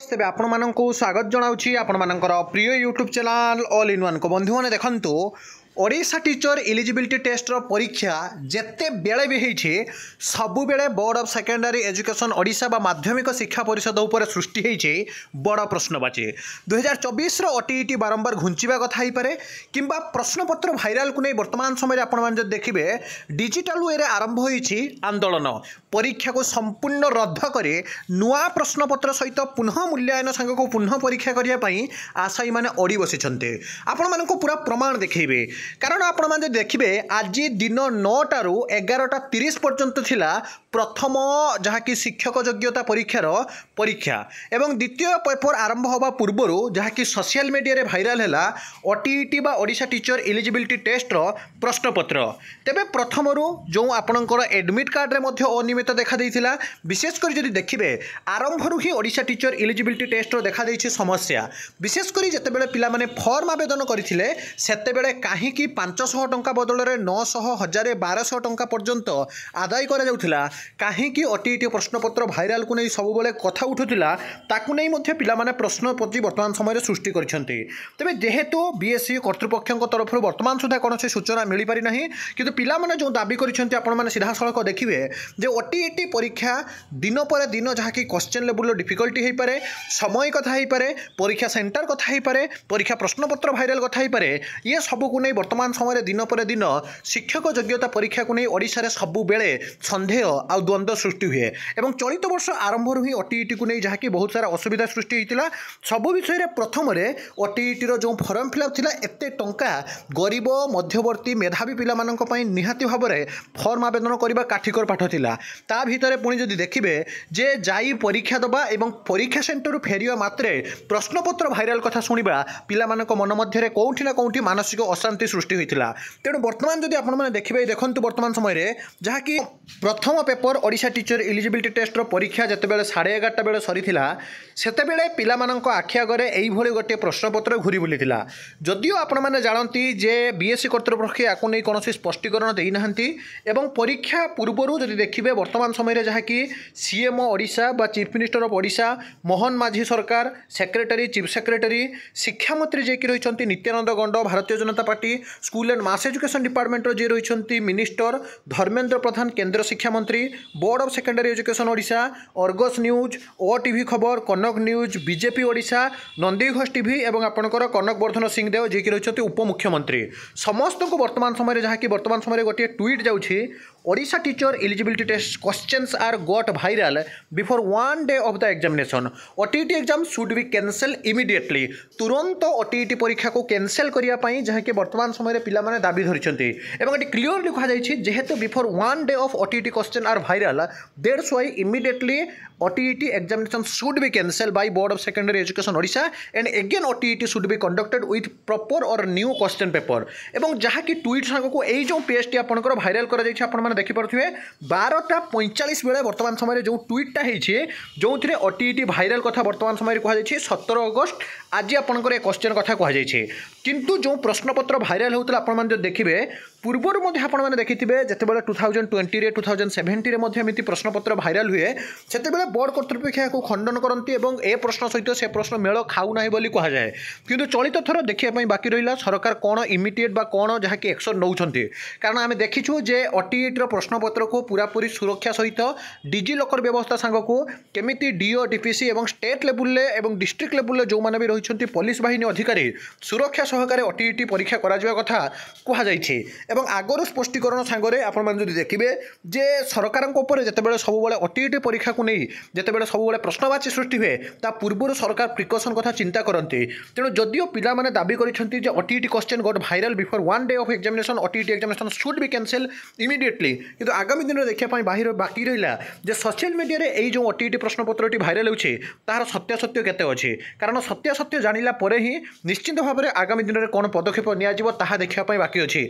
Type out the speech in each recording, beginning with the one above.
तेज आपण मानक स्वागत जनाऊँगी आपण मानकर प्रिय YouTube channel all in one को बंधु मैंने देखंतु ओडिशा टीचर एलिजिबिलिटी टेस्टर परीक्षा जेते बेले भी होइछे सबु बेले board of secondary education Odisha बा माध्यमिक शिक्षा परिषद उपर सृष्टि होइछे बड़ प्रश्नवाची 2024 रो ओटीईटी बारंबार घुंचिबा कथा ही पारे किंबा प्रश्नपत्र भाइराल को नहीं वर्तमान समय आपण मान जब देखिबे डिजिटल वे रे आरंभ होइछी आंदोलन परीक्षा को संपूर्ण रद्द करे नुआ प्रश्नपत्र सहित पुनः मूल्यांकन संग को पुनः परीक्षा करिया पई आशायी माने ओडी बसिछन्ते आपण माने को पूरा प्रमाण देखैबे कारण आपण माने देखिबे आज दिन 9 रु 11:30 पर्यंत थिला प्रथम जहाँकि शिक्षक योग्यता परीक्षार परीक्षा एवं द्वितीय पेपर आरंभ होगा पूर्वर जहाँकि सोशल मीडिया रे भाइराल है ओटीईटी बा ओडिशा टीचर एलिजिबिलिटी टेस्ट रो प्रश्नपत्र तेबे प्रथम जो आपणकर एडमिट कार्ड रे मध्य अनियमितता देखा देइथिला विशेषकर जदि देखिबे आरंभ रु ही ओडिशा टीचर एलिजिबिलिटी टेस्ट रो देखा देइछि समस्या विशेषकर जेतेबेले पिला माने फॉर्म आवेदन करथिले सेतेबेले काहीकि 500 टंका बदल में 900 1000 1200 टंका पर्यंत आदाय करा जाउथिला काहीकि ओटीईटी प्रश्नपत्र भाइराल को नहीं सब बेले कथा उठुला ताकू नहीं मध्य पिला माने प्रश्न प्रति वर्तमान समय सृष्टि करछन्ते तबे जेहेतु बीएससी कर्तृपक्षों तरफ वर्तमान सुधा कौन सूचना मिल पारि नाही किंतु पिला माने जो दाबी करछन्ते आपण माने सीधा सड़क देखिबे जे ओटीईटी परीक्षा दिन पर दिन जहाँ कि क्वेश्चन लेवल डिफिकल्टी हो पारे समय कथा हो पारे परीक्षा सेंटर कथा हो पारे परीक्षा प्रश्नपत्र भाइराल कथा हो पारे ये सब को नहीं वर्तमान समय दिन पर दिन शिक्षक योग्यता परीक्षा को नहीं ओडिशा रे सबु बेले संदेह आ द्वंद्व सृष्टि हुए एवं चलित वर्ष आरंभ ही ओटीईटी को नहीं जहाँकि बहुत सारा असुविधा सृष्टि होता सब विषय प्रथम ओटीईटी जो फॉर्म फिलअप थिला एते टंका गरीब मध्यवर्ती मेधावी पिला मानक पई निहाती भाव में फॉर्म आवेदन करबा काठिकर पाठ थिला ता भितर पुणी जदि देखिबे जे जाई परीक्षा दबा एवं परीक्षा सेंटर फेरिया मात्रे प्रश्नपत्र भाइराल कथा शुणा पिला मानक मन मध्य कोठी ना कोठी मानसिक अशांति सृष्टि होता तेणु वर्तमान जदि आपण माने देखिबे देखंतु वर्तमान समय जहाँकि प्रथम paper Odisha teacher eligibility test रो परीक्षा जितेबाला 11:30 बेले सरी सेतेबेले पिला मानक आखि आगरे एई भली गोटे प्रश्नपत्र घूरी बुलीथिला जदियो आपण माने जानती जे बीएससी कर्तृपक्ष याकु नै कोनोसी स्पष्टीकरण देई नाहंती एवं परीक्षा पूर्वरु जदि देखिबे वर्तमान समय रे जहाँकि सीएमओ ओडिशा बा chief minister of Odisha Mohan माझी सरकार सेक्रेटरी चीफ सेक्रेटरी शिक्षा मंत्री जे कि रहिसंती Nityanand Gond Bharatiya Janata party school and mass education department रो जे रहिसंती मिनिस्टर धर्मेंद्र प्रधान केंद्र शिक्षा मंत्री board of secondary education Odisha Argus news OTV खबर Kanak news BJP Odisha Nandighosh TV एवं आपणकर कनक वर्धन सिंहदेव जे कि रहिसंती उपमुख्यमंत्री समस्त को वर्तमान समय जहाँ कि वर्तमान समय गोटे ट्वीट जाउछि Odisha teacher eligibility test questions are got viral before 1 day of the examination OTET exam should be cancel immediately तुरंत ओटीईटी परीक्षा को कैंसल करिया पई जहाँ कि वर्तमान समय पिला माने दाबी धरिछन्ते एवं एटी क्लियरली कहा जाइछि जेहेतु before 1 day of OTET question are viral that's why immediately OTET examination should be cancel by board of secondary education Odisha and again OTET should be conducted with proper और न्यू क्वेश्चन पेपर एवं जहाँ कि tweet सांग को एई जो पेजटी आपनकर viral करा जाइछि आपण देखिपे 12:45 बेले वर्तमान समय जो ट्वीटा होती जो थे ओटीईटी भाइराल कथा वर्तमान समय कहुई 17 अगस्त आज आपंकर क्वेश्चन कथा कहुई किंतु जो प्रश्नपत्र भाइराल होता आप देखिए पूर्वर आपने देखिए जितेबाला 2020 रे 2070 एमती प्रश्नपत्र भाइराल हुए से बोर्ड कर्तृपक्ष को खंडन करती ए प्रश्न सहित से प्रश्न मेल खाऊना बोली कहुए किंतु चलित थर देखापी बाकी रहा सरकार कौन इमिडिएट बा कौन जहाँकि एक्शन नौ कारण आम देखीचु जे ओटीईटी प्रश्नपत्र को पूरापूरी सुरक्षा सहित डिजी लकर व्यवस्था सांग को केमिति डीओ डीपीसी एवं स्टेट लेवल एवं डिस्ट्रिक्ट लेवल जो मैंने भी रही पुलिस बाहिनी अधिकारी सुरक्षा सहकारे ओटीईटी परीक्षा करा कथा कहुई एवं आगर स्पष्टीकरण सांगे आपण देखिए जे सरकार जितेबाला सब ओटीईटी परीक्षा को नहीं जितेबाला सब प्रश्नवाची सृष्टि हुए ता पूर्व सरकार प्रिकसन कथा चिंता करते तेणु जदियो पिला माने दाबी करिसेंती जे OTET question got viral before 1 day of examination OTET examination should be cancel immediately किंतु आगामी दिन में देखा बाहर बाकी रहा जे सोशल मीडिया रे एई जो ओटीईटी प्रश्नपत्र भाइराल होछि तार सत्यासत्य केते अछि कारण सत्यासत्य जानिला परे ही निश्चित भाव में आगामी दिन में कौन पदक्षेप नियाजिबो ताहा देखिया पई बाकी अछि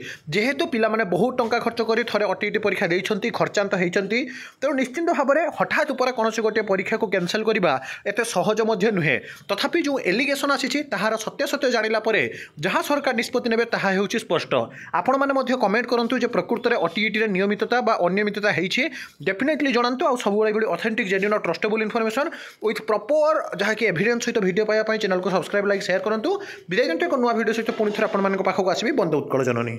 जेहेतु पिलामाने बहुत टंका खर्च कर थे ओटीईटी परीक्षा देइछंती खर्चांत होती तेणु निश्चिंत भाव में हठात उपर कौन गोटे परीक्षा को कैंसल करवा एत सहज नुहे तथापि जो एलिगेशन आसी ताहार सत्यासत्य जानिला परे जहाँ सरकार निष्पत्ति नेबे ताहा हेउछि स्पष्ट। आपण माने कमेंट करंतु जे प्रकृत में ओटीईटी नियमितता बा अनियमितता होइछि डेफिनेटली जणांतु आ सब गुडी ऑथेंटिक जेन्युइन और ट्रस्टेबल इनफॉरमेशन विथ प्रॉपर जहाँ कि एविडेंस सहित वीडियो पाइबा चैनल को सब्सक्राइब लाइक शेयर करंतु। विदाय एक नुआ वीडियो सहित पुणी थे आपण पाखक आसबि बंद उत्कल जननी।